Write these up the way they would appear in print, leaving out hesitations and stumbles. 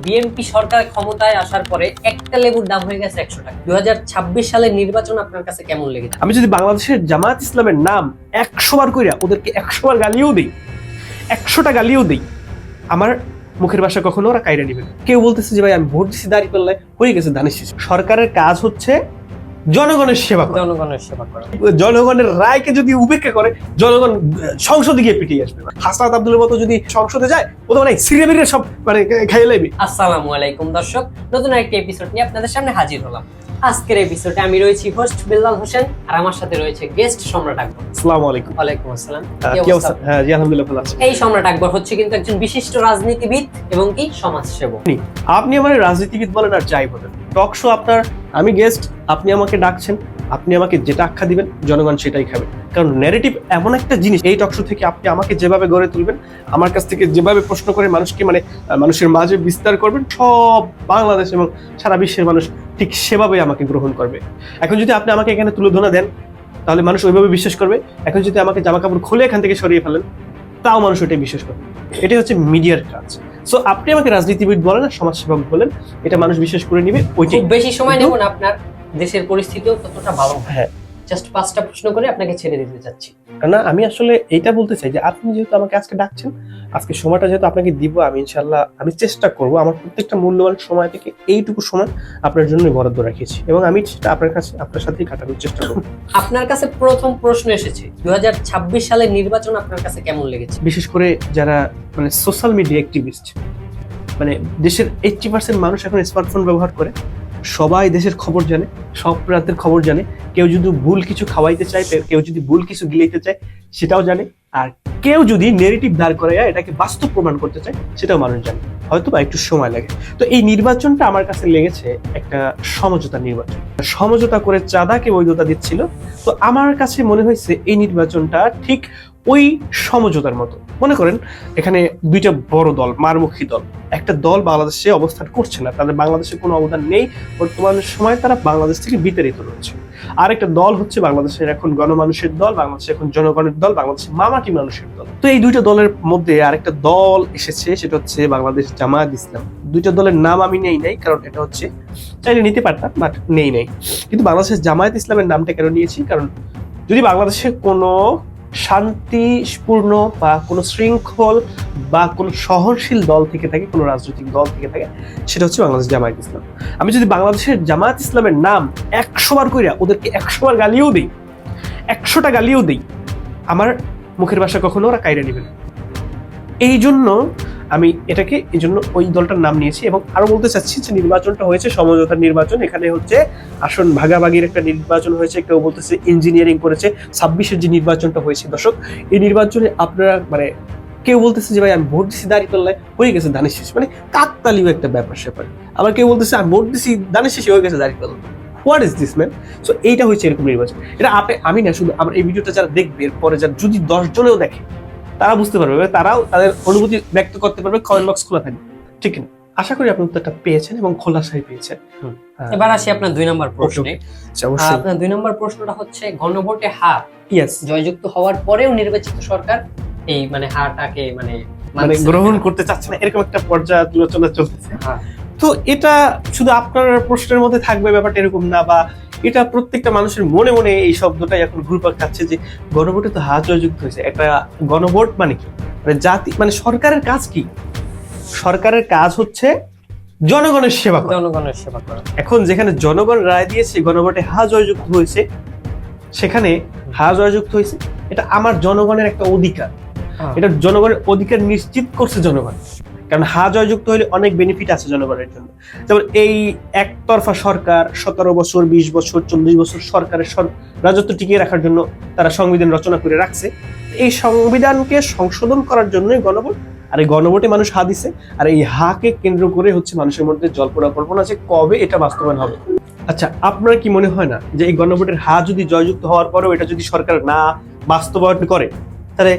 BNP সরকার ক্ষমতায় আসার পরে একটা লেবুর দাম হয়ে গেছে 100 টাকা। 2026 সালের নির্বাচন আপনার কাছে কেমন লেগেছে? আমি যদি বাংলাদেশের জামায়াত ইসলামের নাম 100 বার কইরা ওদেরকে 100 বার গালিও দিই, 100টা গালিও দিই, আমার মুখের ভাষা কখনো ওরা কাইরা নিবে না। কেউ বলতেছে যে ভাই আমি ভোট দিছি দাঁড়িপাল্লায়, হয়ে গেছে ধানের শীষ। সরকারের কাজ হচ্ছে জনগণের সেবা করা। জনগণের সেবা করা। জনগণের রায়কে যদি উপেক্ষা করে জনগণ সংসদে গিয়ে পিটিয়ে আসবে। হাসনাত আব্দুলের মতো যদি সংসদে যায় ও তো মানে সিরিয়া বিরিয়া সব মানে খাইয়ে লাইবে। আসসালামু আলাইকুম দর্শক, নতুন একটা এপিসোড নিয়ে আপনাদের সামনে হাজির হলাম। আজকের এপিসোডে আমি রয়েছি হোস্ট বিল্লাল হোসেন, আর আমার সাথে রয়েছে গেস্ট সম্রাট আকবর। আসসালামু আলাইকুম। ওয়ালাইকুম আসসালাম। কি অবস্থা? হ্যাঁ জি আলহামদুলিল্লাহ ভালো আছি। এই সম্রাট আকবর হচ্ছে কিন্তু একজন বিশিষ্ট রাজনীতিবিদ এবং কি সমাজসেবক। আপনি আমার রাজনীতিবিদ বলেন আর যাই বলেন, টক শো আপনার, আমি গেস্ট, আপনি আমাকে ডাকছেন, আপনি আমাকে যেটা আখ্যা দিবেন জনগণ সেটাই খাবে। কারণ ন্যারেটিভ এমন একটা জিনিস, এই টক শো থেকে আপনি আমাকে যেভাবে গড়ে তুলবেন, আমার কাছ থেকে যেভাবে প্রশ্ন করে মানুষকে মানে মানুষের মাঝে বিস্তার করবেন, সব বাংলাদেশ এবং সারা বিশ্বের মানুষ ঠিক সেভাবে আমাকে গ্রহণ করবে। এখন যদি আপনি আমাকে এখানে তুলোধনা দেন তাহলে মানুষ ওইভাবে বিশ্বাস করবে। এখন যদি আমাকে জামা কাপড় খুলে এখান থেকে সরিয়ে ফেলেন তাও মানুষ ওইটাই বিশ্বাস করবে। এটাই হচ্ছে মিডিয়ার কাজ। সো আপনি আমাকে রাজনীতিবিদ বলেন আর সমাজসেবক বলেন, এটা মানুষ বিশ্বাস করে নিবে। খুব বেশি সময় নেব না, আপনার দেশের পরিস্থিতিও ততটা ভালো। হ্যাঁ, জাস্ট 5টা প্রশ্ন করে আপনাকে ছেড়ে দিতে যাচ্ছি। না আমি আসলে এইটা বলতে চাই যে আপনি যেহেতু আমাকে আজকে ডাকছেন, আজকে সময়টা যেহেতু আপনাকে দিব, আমি ইনশাল্লাহ আমি চেষ্টা করব আমার প্রত্যেকটা মূল্যবান সময় থেকে এইটুকু সময় আপনার জন্য বরাদ্দ রেখেছি এবং আমি সেটা আপনার কাছে আপনার সাথেই কাটানোর চেষ্টা করব। আপনার কাছে প্রথম প্রশ্ন এসেছে, 2026 সালের নির্বাচন আপনার কাছে কেমন লেগেছে? বিশেষ করে যারা মানে সোশ্যাল মিডিয়া অ্যাক্টিভিস্ট, মানে দেশের 80% মানুষ এখন স্মার্টফোন ব্যবহার করে, সবাই দেশের খবর জানে, সব প্রান্তের খবর জানে। কেউ যদি ভুল কিছু খাওয়াইতে চায়, কেউ যদি ভুল কিছু গিলাইতে চায় সেটাও জানে, আর কেউ যদি নেগেটিভ দাঁড় করাইয়া এটাকে বাস্তব প্রমাণ করতে চায় সেটাও মানুষ জানে, হয়তো বা একটু সময় লাগে। তো এই নির্বাচনটা আমার কাছে লেগেছে একটা সমঝোতা নির্বাচন, সমঝোতা করে চাঁদাকে বৈধতা দিচ্ছিল। তো আমার কাছে মনে হয়েছে এই নির্বাচনটা ঠিক ওই সমঝোতার মতো। মনে করেন এখানে দুইটা বড় দল, মারমুখী দল, একটা দল বাংলাদেশে অবস্থান করছে না, তাদের বাংলাদেশে কোনো অবদান নেই, বর্তমান সময় তারা বাংলাদেশ থেকে বিতাড়িত রয়েছে। আরেকটা দল হচ্ছে বাংলাদেশের এখন গণমানুষের দল, বাংলাদেশের এখন জনগণের দল, বাংলাদেশের মামাটি মানুষের দল। তো এই দুইটা দলের মধ্যে আরেকটা দল এসেছে, সেটা হচ্ছে বাংলাদেশ জামায়াত ইসলাম। দুইটা দলের নাম আমি নেই নাই, কারণ এটা হচ্ছে চাইলে নিতে পারতাম, বাট নেই নাই। কিন্তু বাংলাদেশের জামায়াত ইসলামের নামটা কেন নিয়েছি, কারণ যদি বাংলাদেশে কোনো শান্তিপূর্ণ বা কোনো শৃঙ্খল বা কোনো সহনশীল দল থেকে থাকে, কোনো রাজনৈতিক দল থেকে থাকে, সেটা হচ্ছে বাংলাদেশ জামায়াত ইসলাম। আমি যদি বাংলাদেশের জামায়াত ইসলামের নাম 100 বার কইরা ওদেরকে 100 বার গালিও দিই, 100টা গালিও দিই, আমার মুখের ভাষা কখনো ওরা কাইরা নিবে না। এই জন্য আমি এটাকে এই জন্য ওই দলটার নাম নিয়েছি। এবং আরো বলতে চাচ্ছি যে নির্বাচনটা হয়েছে সমঝোতার নির্বাচন। এখানে হচ্ছে আসন ভাগাভাগির একটা নির্বাচন হয়েছে। কেউ বলতেছে ইঞ্জিনিয়ারিং করেছে। 26-এর যে নির্বাচনটা হয়েছে দর্শক, এই নির্বাচনে আপনারা মানে কেউ বলতেছে যে ভাই আমি ভোট দিছি দাঁড়িপাল্লায়, হয়ে গেছে ধানের শীষ, মানে কাকতালীয় একটা ব্যাপার স্যাপার। আবার কেউ বলতেছে আমি ভোট দিছি ধানের শীষে, হয়ে গেছে দাঁড়িপাল্লায়। What is this man? So এইটা হচ্ছে এরকম নির্বাচন। এটা আমি না, শুধু আমার এই ভিডিওটা যারা দেখবে এরপরে যারা যদি 10 জনেও দেখে তারা বুঝতে পারবে, তারাও তাদের অনুভূতি ব্যক্ত করতে পারবে। কমেন্ট বক্স খোলা থাকবে, ঠিক না? আশা করি আপনি উত্তরটা পেয়েছেন এবং খোলাসাই পেয়েছেন। এবার আসি আপনার 2 নম্বর প্রশ্নে। আপনার 2 নম্বর প্রশ্নটা হচ্ছে গণভোটে হার জয়যুক্ত হওয়ার পরেও নির্বাচিত সরকার এই মানে হারটাকে মানে গ্রহণ করতে চাচ্ছে না, এরকম একটা পর্যালোচনা চলতেছে। তো এটা শুধু আপনার প্রশ্নের মধ্যে থাকবে ব্যাপারটা এরকম না, বা এটা প্রত্যেকটা মানুষের মনে মনে এই শব্দটাই এখন ঘুরপাক খাচ্ছে যে গণভোটে তো হার জয়যুক্ত হয়েছে। একটা গণভোট মানে কি, মানে জাতি মানে সরকারের কাজ কি? সরকারের কাজ হচ্ছে জনগণের সেবা করা, জনগণের সেবা করা। এখন যেখানে জনগণ রায় দিয়েছে গণভোটে হা জয়যুক্ত হয়েছে, সেখানে হা জয়যুক্ত হয়েছে, এটা আমার জনগণের একটা অধিকার। এটা জনগণের অধিকার নিশ্চিত করছে জনগণ, কারণ হা জয়যুক্ত হলে অনেক বেনিফিট আছে জনগণের জন্য। যেমন এই একতরফা সরকার 17 বছর 20 বছর 40 বছর সরকারের রাজত্ব টিকিয়ে রাখার জন্য তারা সংবিধান রচনা করে রাখছে। এই সংবিধানকে সংশোধন করার জন্যই গণভোট, আর এই গণভোটে মানুষ হা দিছে, আর এই হাকে কেন্দ্র করে হচ্ছে মানুষের মধ্যে জল্পনা কল্পনা আছে কবে এটা বাস্তবায়ন হবে। আচ্ছা, আপনার কি মনে হয় না যে এই গণভোটের হা যদি জয়যুক্ত হওয়ার পরেও এটা যদি সরকার না বাস্তবায়ন করে, তাহলে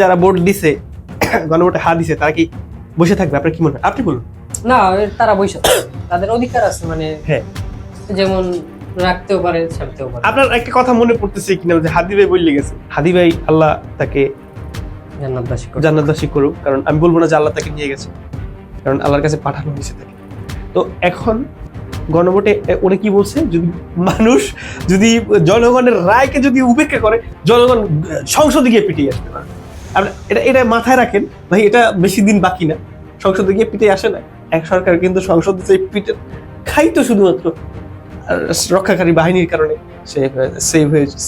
যারা ভোট দিছে, গণভোটে হা দিছে, তারা কি বসে থাকবে? আপনার কি মনে হয়? আপনি বলুন। না, তারা বসে তাদের অধিকার আছে, মানে হ্যাঁ, যেমন রাখতেও পারে, ছাড়তেও পারে। আপনার একটা কথা মনে পড়তেছে কিনা, যে হাদি ভাই বললে গেছে, হাদি ভাই আল্লাহ তাকে জান্নাতবাসী করুক, কারণ আমি বলবো না যে আল্লাহ তাকে নিয়ে গেছে, কারণ আল্লাহর কাছে পাঠানো হয়েছে তাকে। তো এখন গণভোটে উনি কি বলছে, যদি মানুষ যদি জনগণের রায়কে যদি উপেক্ষা করে, জনগণ সংসদে গিয়ে পিটিয়ে আসতে পারে। এটা এটা মাথায় রাখেন ভাই, এটা বেশি দিন বাকি না, সংসদে গিয়ে পিটিয়ে আসে না। এক সরকার কিন্তু সংসদে যে পিটে খাই তো শুধুমাত্র রক্ষাকারী বাহিনীর কারণে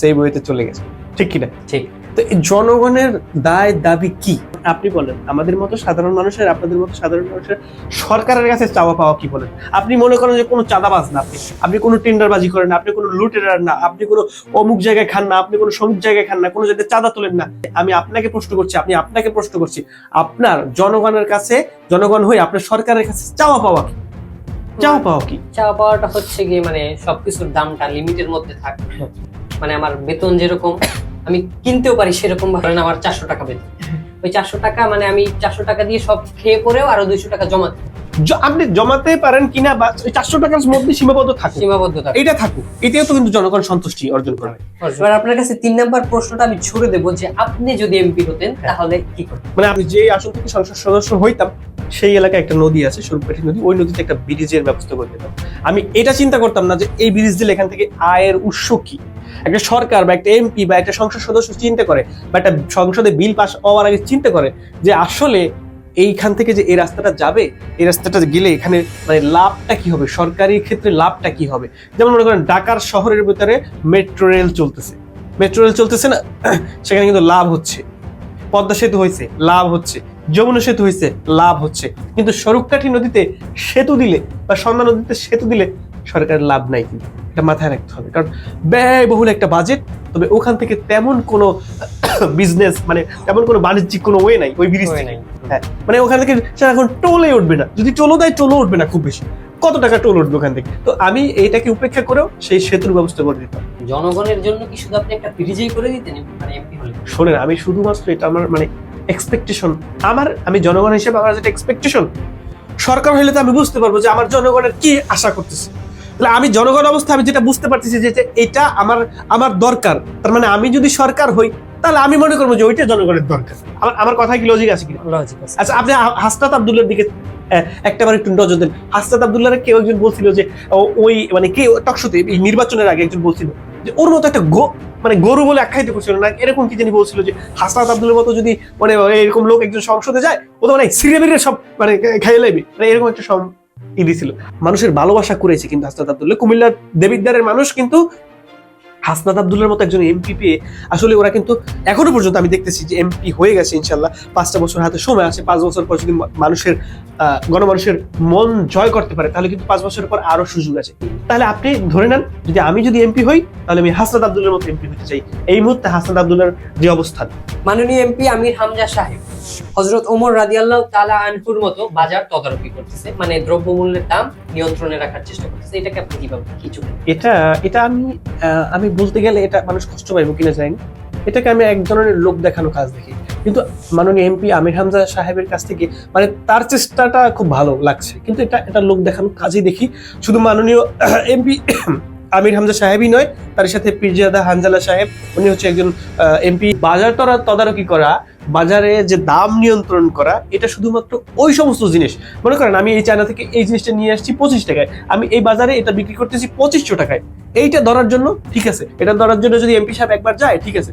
সেভ হয়ে চলে গেছে, ঠিক কিনা? ঠিক। তো এই জনগণের দায় দাবি কি আপনি বলেন? আমাদের মতো সাধারণ মানুষের, আপনাদের মতো সাধারণ মানুষের সরকারের কাছে চাওয়া পাওয়া কি বলেন? আপনি মনে করেন যে কোনো চাঁদাবাজ না, আপনি কোনো টেন্ডারবাজি করেন না, আপনি কোনো লুটেরার না, আপনি কোনো অমুক জায়গায় খান না, আপনি কোনো সমুক জায়গায় খান না, কোনো জায়গায় চাঁদা তোলেন না। আমি আপনাকে প্রশ্ন করছি, আপনাকে প্রশ্ন করছি, আপনার জনগণের কাছে, জনগণ হয়ে আপনার সরকারের কাছে চাওয়া পাওয়া কি? চাওয়া পাওয়া কি? চাওয়া পাওয়াটা হচ্ছে গিয়ে মানে সবকিছুর দামটা লিমিটের মধ্যে থাকে। মানে আমার বেতন যেরকম আমি কিনতেও পারি, সেরকম ভাবে আমার 400 টাকা বেতন, ওই 400 টাকা মানে আমি 400 টাকা দিয়ে সব খেয়ে পরেও আরো 200 টাকা জমাতে, আপনি জমাতে পারেন কিনা বা 400 টাকার মধ্যে সীমাবদ্ধ থাকে, এটা থাকুক, এটাও তো কিন্তু জনগণ সন্তুষ্টি অর্জন করবে। এবার আপনার কাছে 3 নাম্বার প্রশ্নটা আমি ছুড়ে দেবো যে আপনি যদি এমপি হতেন তাহলে কি করতেন? মানে আমি যে আসন থেকে সংসদ সদস্য হইতাম, সেই এলাকায় একটা নদী আছে, স্বরূপকাঠি নদী, ওই নদীতে একটা ব্রিজের ব্যবস্থা করে দিতাম। আমি এটা চিন্তা করতাম না যে এই ব্রিজ দিলে এখান থেকে আয়ের উৎস কি। একটা সরকার বা একটা এমপি বা একটা সংসদ সদস্য চিন্তা করে, বা একটা সংসদে বিল পাস হওয়ার আগে চিন্তা করে যে আসলে এইখান থেকে যে এই রাস্তাটা যাবে, এই রাস্তাটা গেলে এখানে মানে লাভটা কি হবে, সরকারি ক্ষেত্রে লাভটা কি হবে। যেমন মনে করেন ঢাকার শহরের ভিতরে মেট্রো রেল চলতেছে না, সেখানে কিন্তু লাভ হচ্ছে। পদ্মা সেতু হয়েছে, লাভ হচ্ছে। যমুনা সেতু হয়েছে, লাভ হচ্ছে। কিন্তু স্বরূপকাঠি নদীতে সেতু দিলে বা সন্ধ্যা নদীতে সেতু দিলে সরকারের লাভ নাই, কিন্তু এটা মাথায় রাখতে হবে। কারণ ব্যয়বহুল একটা বাজেট, তবে ওখান থেকে তেমন কোনো বিজনেস মানে তেমন কোনো বাণিজ্যিক কোনো ওয়ে নাই ওই ব্রিজ থেকে। হ্যাঁ, মানে ওখান থেকে এখন টোলে উঠবে না, যদি টোলও দেয় টোলও উঠবে না, খুব বেশি কত টাকা টোল উঠবে ওখান থেকে। তো আমি এইটাকে উপেক্ষা করেও সেই সেতুর ব্যবস্থা করে দিতাম। জনগণের জন্য কি শুধু আপনি একটা ব্রিজই করে দিতেন মানে এমপি হলে? শোনেন, আমি শুধুমাত্র এটা আমার মানে এক্সপেকটেশন, আমি জনগণ হিসেবে আমার যেটা এক্সপেকটেশন, সরকার হইলে তো আমি বুঝতে পারবো যে আমার জনগণের কি আশা করতেছে। তাহলে আমি জনগণ অবস্থা আমি যেটা বুঝতে পারতেছি যে এটা আমার দরকার, তার মানে আমি যদি সরকার হই তাহলে আমি মনে করবো যে ওইটা জনগণের দরকার। আমার কথা কি লজিক আছে কিনা? লজিক আছে। আচ্ছা, আপনি হাসনাত আব্দুল্লাহর দিকে একটাবার একটু নজর দেন। হাসনাত আব্দুল্লাহর কেউ একজন বলছিল যে ওই মানে কে টকশোতে এই নির্বাচনের আগে একজন বলছিল যে ওর মতো একটা মানে গরু বলে আখ্যায়িত করছিল না, এরকম কি জানি বলছিল যে হাসনাত আব্দুল্লাহর মতো যদি মানে এরকম লোক একজন সংসদে যায়, ও তো মানে সিরিয়াবিরে সব মানে খাইয়ে লাইবে, মানে এরকম একটা দিছিল। মানুষের ভালোবাসা করেছে কিন্তু হাসনাত আব্দুল্লাহ। কুমিল্লার দেবিদ্বারের মানুষ কিন্তু হাসনাত আব্দুল্লাহর মতো একজন এমপি পেয়ে আসলে ওরা কিন্তু এখনো পর্যন্ত আমি দেখতেছি যে এমপি হয়ে গেছে ইনশাল্লাহ। 5টা বছর হাতে সময় আছে, 5 বছর পর যদি মানুষের গণমানুষের মন জয় করতে পারে তাহলে কিন্তু 5 বছরের পর আরো সুযোগ আছে। তাহলে আপনি ধরে নেন আমি যদি এমপি হই তাহলে আমি হাসনাত আব্দুল্লাহর মতো এমপি হতে চাই। এই মুহূর্তে হাসনাত আব্দুল্লাহর যে অবস্থান, মাননীয় এমপি আমির হামজা সাহেব হযরত ওমর রাদিয়াল্লাহু তাআলা আনহুর মতো বাজার তদারকি করতেছে, মানে দ্রব্যমূল্যের দাম নিয়ন্ত্রণে রাখার চেষ্টা করতেছে। এটাকে আপনি কিভাবে কিছু এটা আমি বলতে গেলে এটা মানুষ কষ্ট পাইবো কিনা জানি, এটাকে আমি এক ধরনের লোক দেখানো কাজ দেখি। কিন্তু মাননীয় এমপি আমির হামজা সাহেবের কাছ থেকে মানে তার চেষ্টাটা খুব ভালো লাগছে, কিন্তু এটা লোক দেখানো কাজই দেখি। শুধু মাননীয় এমপি আমির হামজা সাহেবই নয়, তার সাথে পীরজাদা হানজালা সাহেব, উনি হচ্ছে একজন এমপি। বাজার তদারকি করা, বাজারে যে দাম নিয়ন্ত্রণ করা, এটা শুধুমাত্র ওই সমস্ত জিনিস। মনে করেন আমি এই চায়না থেকে এই জিনিসটা নিয়ে আসছি 25 টাকায়, আমি এই বাজারে এটা বিক্রি করতেছি 2500 টাকায়। এইটা ধরার জন্য ঠিক আছে, এটা ধরার জন্য যদি এমপি সাহেব একবার যায় ঠিক আছে,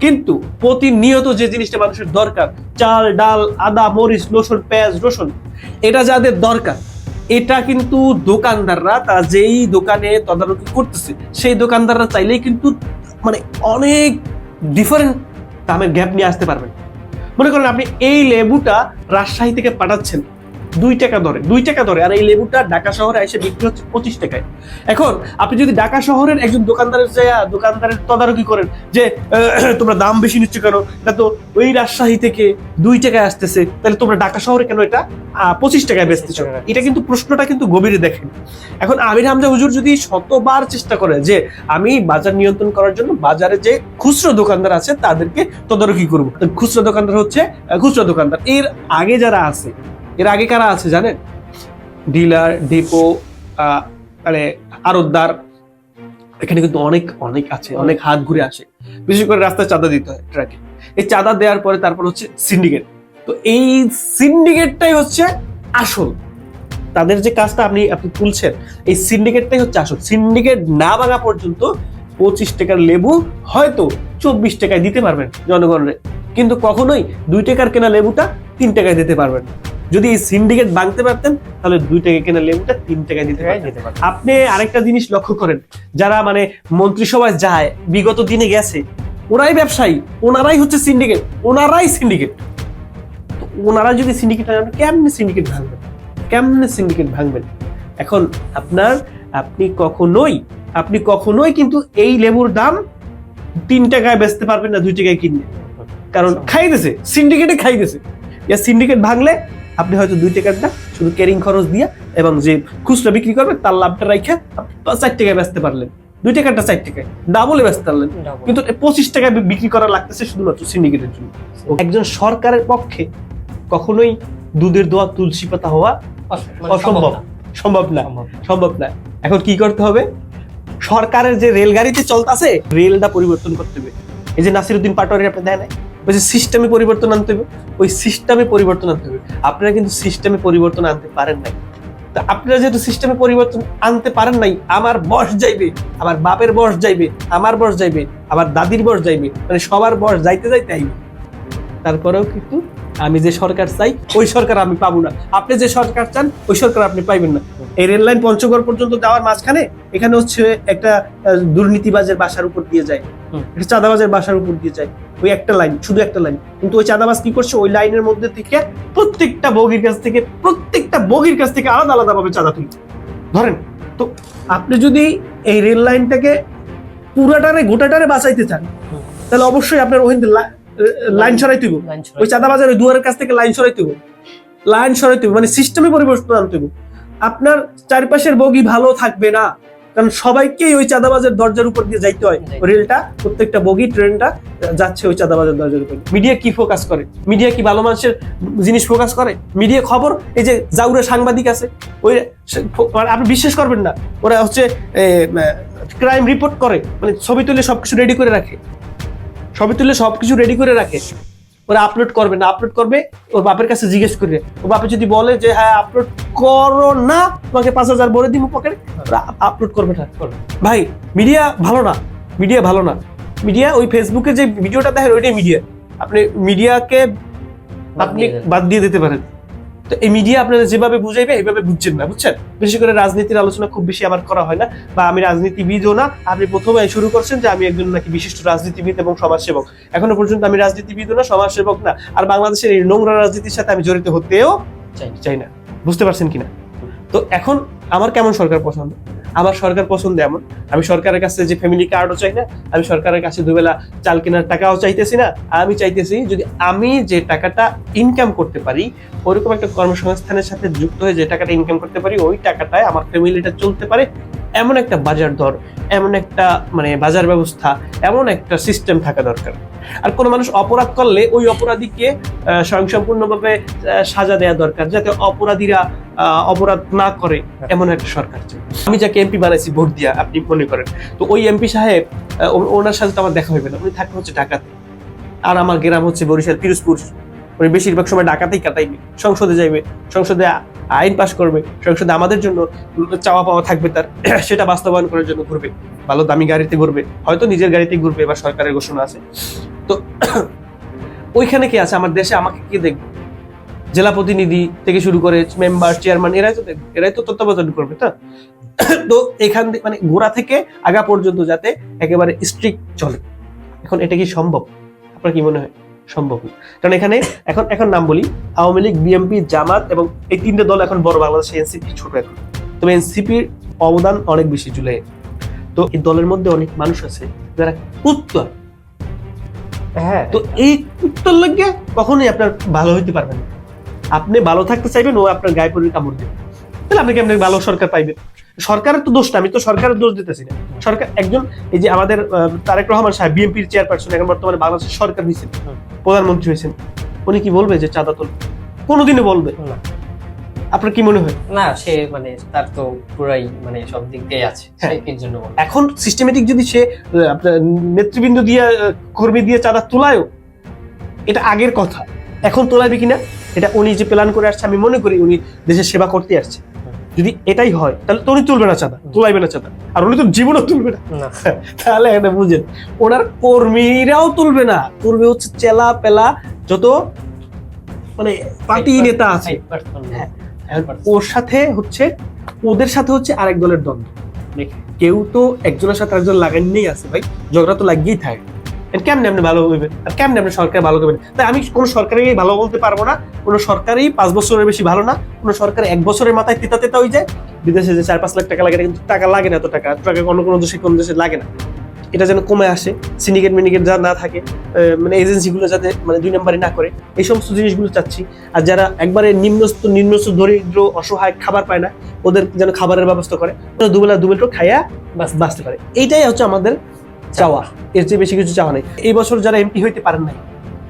কিন্তু প্রতিনিয়ত যে জিনিসটা মানুষের দরকার, চাল ডাল আদা মরিচ লসুন পেঁয়াজ রসুন, এটা যাদের দরকার, এটা কিন্তু দোকানদাররা তারা যেই দোকানে তদারকি করতেছে সেই দোকানদাররা চাইলেই কিন্তু মানে অনেক ডিফারেন্ট দামের গ্যাপ নিয়ে আসতে পারবেন। মনে করেন আপনি এই লেবুটা রাজশাহী থেকে পাঠাচ্ছেন 2 টাকা দরে, আর এই লেবুটা ঢাকা শহরে এসে বিক্রি হচ্ছে 25 টাকায়। এখন আপনি যদি ঢাকা শহরের একজন দোকানদারের তদারকি করেন যে তোমরা দাম বেশি নিচ্ছ কেন, এটা তো ওই রাজশাহী থেকে 2 টাকায় আসতেছে, তাহলে তোমরা ঢাকা শহরে কেন এটা 25 টাকায় বেচতেছ? এটা কিন্তু প্রশ্নটা কিন্তু গভীরে দেখেন। এখন আমির হামজা হুজুর যদি শতবার চেষ্টা করে যে আমি বাজার নিয়ন্ত্রণ করার জন্য বাজারে যে খুচরো দোকানদার আছে তাদেরকে তদারকি করবো, খুচরো দোকানদার হচ্ছে খুচরো দোকানদার। এর আগে যারা আছে, এর আগে কারা আছে জানেন? ডিলার, ডিপো, মানে আড়তদার, এখানে কিন্তু অনেক আছে, অনেক হাত ঘুরে আসে। বিশেষ করে রাস্তায় চাঁদা দিতে হয় ট্রাকে, এই চাঁদা দেওয়ার পরে তারপর হচ্ছে সিন্ডিকেট। তো এই সিন্ডিকেটটাই হচ্ছে আসল, তাদের যে কাজটা আপনি তুলছেন, এই সিন্ডিকেটটাই হচ্ছে আসল। সিন্ডিকেট না ভাঙা পর্যন্ত 25 টাকার লেবু হয়তো 24 টাকায় দিতে পারবেন জনগণের, কিন্তু কখনোই 2 টাকার কেনা লেবুটা 3 টাকায় দিতে পারবেন না। যদি এই সিন্ডিকেট ভাঙতে পারতেন তাহলে 2 টাকা কেনা লেবুটা 3 টাকায় দিতে পারতেন। আপনি আরেকটা জিনিস লক্ষ্য করেন, যারা মানে মন্ত্রিসভায় যায়, বিগত দিনে গেছে, ওরাই ব্যবসায়ী, ওনারাই হচ্ছে সিন্ডিকেট, ওনারাই সিন্ডিকেট। ওনারা যদি সিন্ডিকেট কেমনে সিন্ডিকেট ভাঙবেন, কেমনে সিন্ডিকেট ভাঙবেন? এখন আপনি কখনোই কিন্তু এই লেবুর দাম 3 টাকায় বেচতে পারবেন না 2 টাকায় কিনলে, কারণ খাইতেছে, সিন্ডিকেটে খাইতেছে। সিন্ডিকেট ভাঙলে আপনি হয়তো 2 টাকারটা শুধু ক্যারিং খরচ দিয়ে এবং যে খুচরা বিক্রি করবে তার লাভটা রাখা 4 টাকায় বেচতে পারলেন, 2 টাকারটা 4 টাকায় ডাবলে বেচতে পারলেন, কিন্তু 25 টাকায় বিক্রি করা লাগতেছে শুধুমাত্র সিন্ডিকেটের জন্য। একজন সরকারের পক্ষে কখনোই দুধের দোয়া তুলসী পাতা হওয়া সম্ভব না। এখন কি করতে হবে? সরকারের যে রেলগাড়িতে চলতেছে, রেলটা পরিবর্তন করতে হবে। এই যে নাসিরউদ্দিন পাটোয়ারি আপনি দেয় নাই, ওই যে সিস্টেমে পরিবর্তন আনতে হবে, ওই সিস্টেমে পরিবর্তন আনতে হবে। আপনারা কিন্তু সিস্টেমে পরিবর্তন আনতে পারেন নাই। তা আপনারা যেহেতু সিস্টেমে পরিবর্তন আনতে পারেন নাই, আমার বয়স যাইবে, আমার বাপের বয়স যাইবে, আমার বয়স যাইবে, আমার দাদির বয়স যাইবে, মানে সবার বয়স যাইতে আইবে। তারপরেও কিন্তু আমি যে সরকার চাই ওই সরকার আমি পাবো না, আপনি যে সরকার চান ওই সরকার আপনি পাইবেন না। এই রেল লাইন পঞ্চগড় পর্যন্ত যাওয়ার মাঝখানে এখানে হচ্ছে একটা দুর্নীতিবাজের বাসার উপর দিয়ে যায়, একটা চাঁদাবাজের বাসার উপর দিয়ে যায়, ওই একটা লাইন, শুধু একটা লাইন। কিন্তু ওই চাঁদাবাজ কি করছে? ওই লাইনের মধ্যে থেকে প্রত্যেকটা বগির কাছ থেকে আলাদা আলাদা ভাবে চাঁদা তুলছে। ধরেন তো, আপনি যদি এই রেল লাইনটাকে গোটাটারে বাঁচাইতে চান, তাহলে অবশ্যই আপনার ওখান লাইন সরাইতে হবে, ওই চাঁদাবাজার ওই দুয়ারের কাছ থেকে লাইন সরাইতে হবে, মানে সিস্টেমে পরিবর্তন আনতে হবে। আপনার চারপাশের বগি ভালো থাকবে না, কারণ সবাইকেই ওই চাঁদাবাজের দরজার উপর দিয়ে যাইতে হয়। রেলটা, প্রত্যেকটা বগি, ট্রেনটা যাচ্ছে ওই চাঁদাবাজের দরজার উপর। মিডিয়া কি ফোকাস করে? মিডিয়া কি ভালো মানুষের জিনিস ফোকাস করে? মিডিয়া খবর, এই যে জাউরে সাংবাদিক আছে, ওই আপনি বিশ্বাস করবেন না, ওরা হচ্ছে ক্রাইম রিপোর্ট করে, মানে ছবি তুলে সবকিছু রেডি করে রাখে, ওরা আপলোড করবে না, আপলোড করবে ওর বাপের কাছে জিজ্ঞেস করে। ওর বাপে যদি বলে যে হ্যাঁ আপলোড করো না, তোমাকে 5,000 বলে দিব পকেটে, ওরা আপলোড করবে না। ভাই মিডিয়া ভালো না, মিডিয়া ওই ফেসবুকে যে ভিডিওটা দেখেন ওইটাই মিডিয়া। আপনি মিডিয়াকে আপনি বাদ দিয়ে দিতে পারেন। তো এই মিডিয়া আপনারা যেভাবে বুঝাইবে এইভাবে বুঝছেন না, বুঝছেন? বিশেষ করে রাজনীতির আলোচনা খুব বেশি আমার করা হয় না, বা আমি রাজনীতিবিদও না। আপনি প্রথমে শুরু করছেন যে আমি একজন নাকি বিশিষ্ট রাজনীতিবিদ এবং সমাজসেবক। এখনো পর্যন্ত আমি রাজনীতিবিদও না, সমাজসেবক না, আর বাংলাদেশের এই নোংরা রাজনীতির সাথে আমি জড়িত হতেও চাই না। বুঝতে পারছেন কিনা? তো এখন আমার কেমন সরকার পছন্দ? আমার সরকার পছন্দ এমন, আমি সরকারের কাছে যে ফ্যামিলি কার্ডও চাই না, আমি সরকারের কাছে দুবেলা চাল কেনার টাকাও চাইতেছি না। আমি চাইতেছি যদি আমি যে টাকাটা ইনকাম করতে পারি, ওইরকম একটা কর্মসংস্থানের সাথে যুক্ত হয়ে যে টাকাটা ইনকাম করতে পারি, ওই টাকাটায় আমার ফ্যামিলিটা চলতে পারে, এমন একটা বাজার দর, এমন একটা মানে বাজার ব্যবস্থা, এমন একটা সিস্টেম থাকা দরকার। আর কোনো মানুষ অপরাধ করলে ওই অপরাধীকে স্বয়ংসম্পূর্ণভাবে সাজা দেওয়া দরকার, যাতে অপরাধীরা অপরাধ না করে, এমন একটা সরকার চাই। আমি যাকে এমপি বানাইছি ভোট দিয়া, আপনি মনে করেন, তো ওই এমপি সাহেব, ওনার সাথে তো আমার দেখা হইবে না, উনি থাকবে হচ্ছে ঢাকাতে, আর আমার গ্রাম হচ্ছে বরিশাল পিরোজপুর। উনি বেশিরভাগ সময় ঢাকাতেই কাটাইবে, সংসদে যাইবে, সংসদে আইন পাস করবে, সংসদে আমাদের জন্য চাওয়া পাওয়া থাকবে তার, সেটা বাস্তবায়ন করার জন্য ঘুরবে, ভালো দামি গাড়িতে ঘুরবে, হয়তো নিজের গাড়িতে ঘুরবে, এবার সরকারের ঘোষণা আছে। তো ওইখানে কে আছে আমার দেশে? আমাকে কে দেখবে? জেলা প্রতিনিধি থেকে শুরু করে মেম্বার, চেয়ারম্যান, এরাই তো তত্ত্বাবধান করবে। তো এখান থেকে মানে গোড়া থেকে আগা পর্যন্ত যাতে একেবারে স্ট্রিক্ট চলে। এখন এটা কি সম্ভব? আপনার কি মনে হয়? সম্ভব না। কারণ এখানে এখন নাম বলি, আওয়ামী লীগ, বিএনপি, জামাত এবং এই তিনটে দল এখন বড়, বাংলাদেশে এনসিপি ছোট এখন। তবে এনসিপির অবদান অনেক বেশি জুলাই। তো এই দলের মধ্যে অনেক মানুষ আছে যারা উত্তর, হ্যাঁ, তো এই উত্তর লাগিয়ে কখনোই আপনার ভালো হইতে পারবেন না। আপনি ভালো থাকতে চাইবেন, ও আপনার গায়ে পড়ে কামড় দেবে, তাহলে আপনি কেমন ভালো সরকার পাইবেন? সরকারের তো দোষটা, আমি তো সরকারের দোষ দিতেছি না। সরকার একজন, এই যে আমাদের তারেক রহমান সাহেব বিএনপির চেয়ারপারসন, এখন বর্তমানে বাংলাদেশের সরকার হয়েছেন, প্রধানমন্ত্রী হয়েছেন, উনি কি বলবে যে চাঁদা তুলবে? কোনোদিনও বলবে না। আপনার কি মনে হয়? না, সে মানে তার তো পুরাই মানে সব দিক দিয়ে আছে, জন্য এখন সিস্টেমেটিক যদি সে আপনার নেতৃবৃন্দ দিয়ে, কর্মী দিয়ে চাঁদা তোলায়ও, এটা আগের কথা, এখন তোলাবে কিনা এটা উনি যে প্ল্যান করে আসছে, আমি মনে করি উনি দেশের সেবা করতে আসছে। যদি এটাই হয় তাহলে তো উনি তুলবে না চাঁদা, তুলাইবে না চাঁদা, আর উনি তো জীবনও তুলবে না। না। তাহলে এটা বুঝেন, ওনার কর্মীরাও তুলবে না, তুলবে হচ্ছে চেলা পেলা যত মানে পার্টি নেতা আছে। হ্যাঁ, ওর সাথে হচ্ছে, ওদের সাথে হচ্ছে আরেক দলের দ্বন্দ্ব। কেউ তো একজনের সাথে একজন লাগাইনেই আছে ভাই, ঝগড়া তো লাগিয়েই থাকে। কেমনে আপনি ভালো বলবেন আর কেমনে আপনি সরকার ভালো করবেন? তাই আমি কোনো সরকারই ভালো বলতে পারবো না, কোনো সরকারই 5 বছরের বেশি ভালো না, কোনো সরকার 1 বছরের মাথায় তেতা তেতা হয়ে যায়। বিদেশে যে 4-5 লাখ টাকা লাগে, কিন্তু টাকা লাগে না, এত টাকা অন্য কোনো দেশে লাগে না। এটা যেন কমে আসে, সিন্ডিকেট মিন্ডিকেট যা না থাকে, মানে এজেন্সিগুলো যাতে মানে 2 নম্বরই না করে, এই সমস্ত জিনিসগুলো চাচ্ছি। আর যারা একবারে নিম্নস্ত দরিদ্র অসহায় খাবার পায় না, ওদের যেন খাবারের ব্যবস্থা করে, দুবেলা খাইয়া বাঁচতে পারে। এইটাই হচ্ছে আমাদের চাওয়া, এর চেয়ে বেশি কিছু চাওয়া নেই। এই বছর যারা এমপি হইতে পারেন নাই,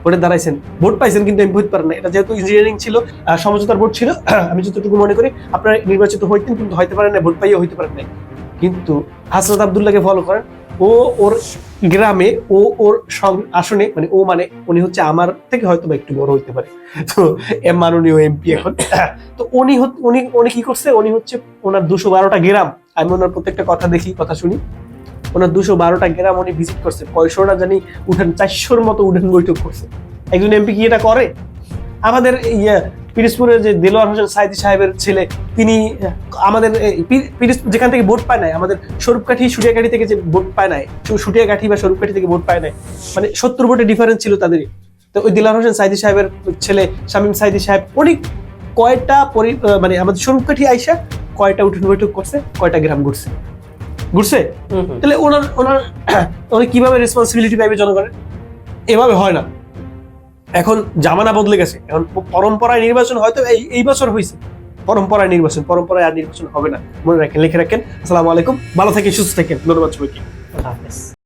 ভোটে দাঁড়াইছেন, ভোট পাইছেন কিন্তু এমপি হইতে পারেন না, এটা যেহেতু ইঞ্জিনিয়ারিং ছিল, সমঝোতার ভোট ছিল, আমি যতটুকু মনে করি আপনারা নির্বাচিত হইতেন কিন্তু হইতে পারেন না, ভোট পাইয়ে হইতে পারেন নাই। কিন্তু হাসরত আব্দুল্লাহকে ফলো করেন, ও ওর গ্রামে, ও ওর আসনে, মানে ও মানে উনি হচ্ছে আমার থেকে হয়তো বা একটু বড় হইতে পারে, তো মাননীয় এমপি এখন। তো উনি উনি কি করছে, উনি হচ্ছে ওনার 212টা গ্রাম, আমি ওনার প্রত্যেকটা কথা দেখি, কথা শুনি, ওনার 212টা গ্রাম উনি ভিজিট করছে, 500টা জানি উঠান, 400-র মতো উঠান বৈঠক করছে। একজন এমপি কি এটা করে? আমাদের পিরিজপুরের যে দেলোয়ার হোসেন সাইদি সাহেবের ছেলে, তিনি আমাদের যেখান থেকে ভোট পায় নাই, আমাদের স্বরূপকাঠি সুটিয়াকাঠি থেকে যে ভোট পায় নাই, সুটিয়াকাঠি বা স্বরূপকাঠি থেকে ভোট পায় নাই, মানে 70 ভোটের ডিফারেন্স ছিল তাদের। তো ওই দেলোয়ার হোসেন সাইদি সাহেবের ছেলে শামীম সাইদি সাহেব, উনি কয়টা মানে আমাদের স্বরূপকাঠি আইসা কয়টা উঠান বৈঠক করছে, কয়টা গ্রাম ঘুরছে? তাহলে উনি কিভাবে রেসপন্সিবিলিটি পাইবে জনগণের? এভাবে হয় না। এখন জামানা বদলে গেছে, এখন পরম্পরায় নির্বাচন হয়তো এই বছর হয়েছে, পরম্পরায় আর নির্বাচন হবে না, মনে রাখেন, লিখে রাখেন। আসসালামু আলাইকুম, ভালো থাকেন, সুস্থ থাকেন, ধন্যবাদ সবাইকে।